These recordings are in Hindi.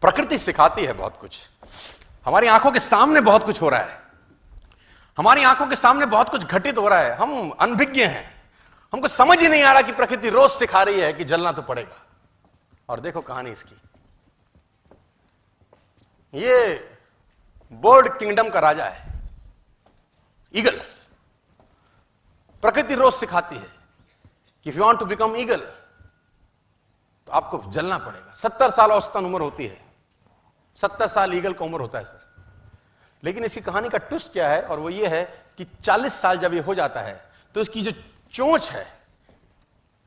प्रकृति सिखाती है बहुत कुछ। हमारी आंखों के सामने बहुत कुछ हो रहा है, हमारी आंखों के सामने बहुत कुछ घटित हो रहा है, हम अनभिज्ञ हैं, हमको समझ ही नहीं आ रहा कि प्रकृति रोज सिखा रही है कि जलना तो पड़ेगा। और देखो कहानी इसकी, ये बर्ड किंगडम का राजा है ईगल। प्रकृति रोज सिखाती है कि if you want to become eagle तो आपको जलना पड़ेगा। 70 साल औसतन उम्र होती है, 70 साल ईगल का उम्र होता है सर। लेकिन इसकी कहानी का ट्विस्ट क्या है, और वो ये है कि 40 साल जब ये हो जाता है तो इसकी जो चोंच है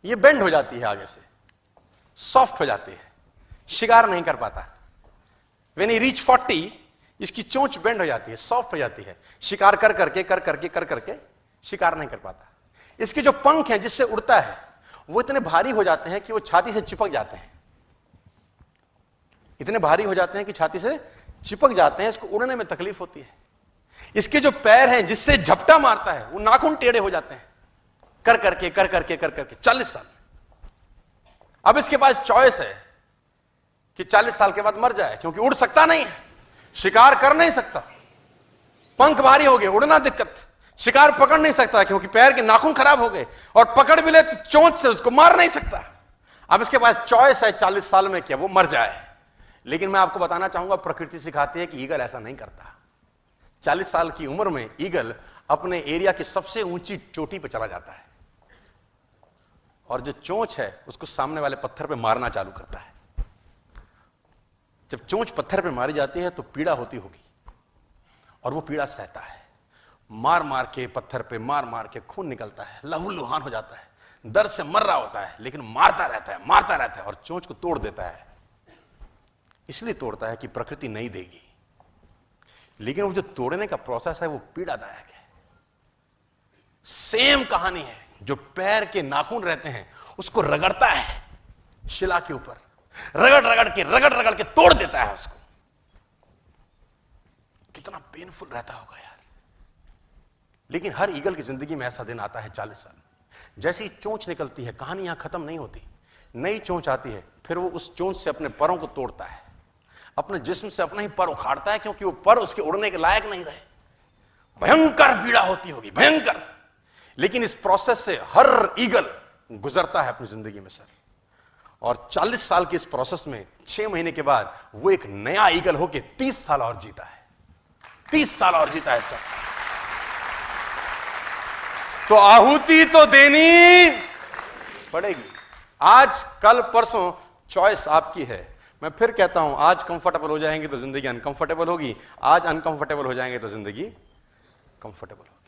ये बेंड हो जाती है, आगे से सॉफ्ट हो जाती है, शिकार नहीं कर पाता। व्हेन ही रीच 40 इसकी चोंच बेंड हो जाती है, सॉफ्ट हो जाती है, शिकार कर करके शिकार नहीं कर पाता। इसके जो पंख हैं जिससे उड़ता है वो इतने भारी हो जाते हैं कि वो छाती से चिपक जाते हैं, इतने भारी हो जाते हैं कि छाती से चिपक जाते हैं, इसको उड़ने में तकलीफ होती है। इसके जो पैर हैं जिससे झपटा मारता है वो नाखून टेढ़े हो जाते हैं, कर करके 40 साल। अब इसके पास चॉइस है कि 40 साल के बाद मर जाए, क्योंकि उड़ सकता नहीं है, शिकार कर नहीं सकता, पंख भारी हो गए, उड़ना दिक्कत, शिकार पकड़ नहीं सकता क्योंकि पैर के नाखून खराब हो गए, और पकड़ भी ले तो चोंच से उसको मार नहीं सकता। अब इसके पास चॉइस है 40 साल में क्या वो मर जाए। लेकिन मैं आपको बताना चाहूंगा, प्रकृति सिखाती है कि ईगल ऐसा नहीं करता। 40 साल की उम्र में ईगल अपने एरिया की सबसे ऊंची चोटी पर चला जाता है, और जो चोंच है उसको सामने वाले पत्थर पे मारना चालू करता है। जब चोंच पत्थर पे मारी जाती है तो पीड़ा होती होगी, और वो पीड़ा सहता है, मार मार के पत्थर पे मार के खून निकलता है, लहूलुहान हो जाता है, दर्द से मर रहा होता है, लेकिन मारता रहता है और चोंच को तोड़ देता है। इसलिए तोड़ता है कि प्रकृति नहीं देगी, लेकिन वो जो तोड़ने का प्रोसेस है वो पीड़ादायक है। सेम कहानी है, जो पैर के नाखून रहते हैं उसको रगड़ता है शिला के ऊपर, रगड़ के तोड़ देता है उसको। कितना पेनफुल रहता होगा यार। लेकिन हर ईगल की जिंदगी में ऐसा दिन आता है 40 साल में, जैसे ही चोंच निकलती है कहानी यहां खत्म नहीं होती, नई चोंच आती है, फिर वो उस चोंच से अपने परों को तोड़ता है, अपने जिस्म से अपना ही पर उखाड़ता है, क्योंकि वो पर उसके उड़ने के लायक नहीं रहे। भयंकर पीड़ा होती होगी, भयंकर। लेकिन इस प्रोसेस से हर ईगल गुजरता है अपनी जिंदगी में सर, और 40 साल के इस प्रोसेस में 6 महीने के बाद वो एक नया ईगल होके 30 साल और जीता है, 30 साल और जीता है सर। तो आहुति तो देनी पड़ेगी। आज कल परसों चॉइस आपकी है। मैं फिर कहता हूं, आज कंफर्टेबल हो जाएंगे तो जिंदगी अनकंफर्टेबल होगी, आज अनकंफर्टेबल हो जाएंगे तो जिंदगी कंफर्टेबल होगी।